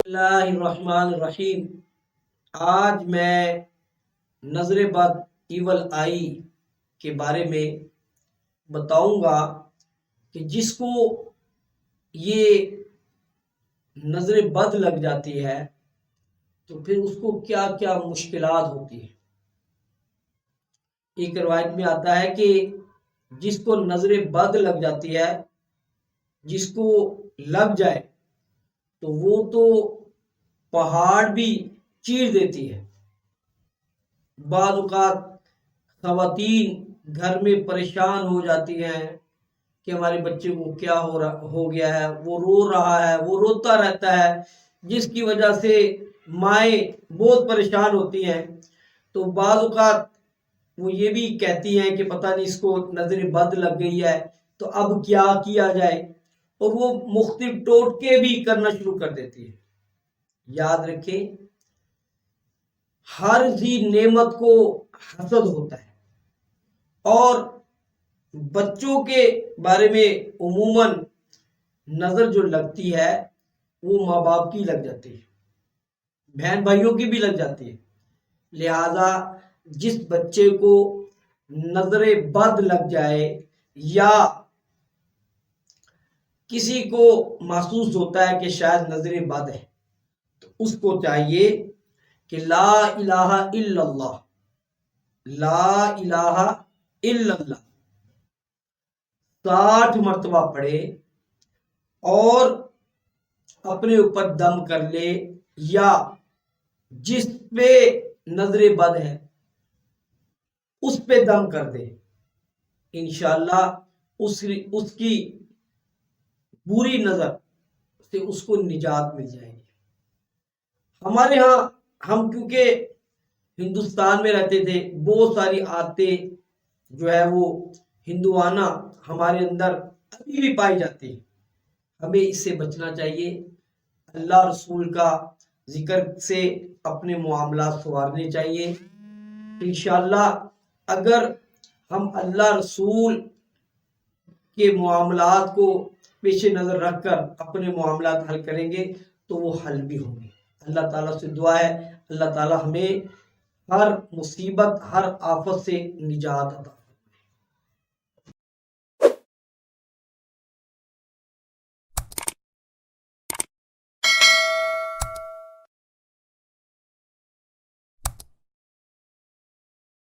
बिस्मिल्लाहिर्रहमानिर्रहीम। आज मैं नज़र बद इवल आई के बारे में बताऊंगा कि जिसको ये नज़र बद लग जाती है तो फिर उसको क्या क्या मुश्किलात होती है। एक रवायत में आता है कि जिसको नज़र बद लग जाती है, जिसको लग जाए तो वो तो पहाड़ भी चीर देती है। बाज़ औक़ात ख़वातीन घर में परेशान हो जाती हैं कि हमारे बच्चे को क्या हो गया है, वो रो रहा है, वो रोता रहता है, जिसकी वजह से माएँ बहुत परेशान होती हैं। तो बाज़ औक़ात वो ये भी कहती हैं कि पता नहीं इसको नज़र बद लग गई है, तो अब क्या किया जाए, और वो मुख्तलिफ टोटके भी करना शुरू कर देती है। याद रखें, हर ज़ी नेमत को हसद होता है, और बच्चों के बारे में उमूमन नज़र जो लगती है वो माँ बाप की लग जाती है, बहन भाइयों की भी लग जाती है। लिहाजा जिस बच्चे को नज़रे बद लग जाए या किसी को महसूस होता है कि शायद नज़रे बद है, तो उसको चाहिए कि ला इलाहा इल्लल्लाह, ला इलाहा इल्लल्लाह 60 मरतबा पढ़े और अपने ऊपर दम कर ले, या जिस पे नजरे बद है उस पे दम कर दे। इंशाअल्लाह उसकी बुरी नजर से उसको निजात मिल जाएगी। हमारे यहाँ हम क्योंकि हिंदुस्तान में रहते थे, बहुत सारी आदतें जो है वो हिंदुआना हमारे अंदर अभी भी पाई जाती है। हमें इससे बचना चाहिए। अल्लाह रसूल का जिक्र से अपने मामला संवारने चाहिए। इंशाअल्लाह अगर हम अल्लाह रसूल के मामलात को पेश नज़र रखकर अपने मामलात हल करेंगे तो वो हल भी होंगे। अल्लाह ताला से दुआ है, अल्लाह ताला हमें हर मुसीबत, हर आफत से निजात अता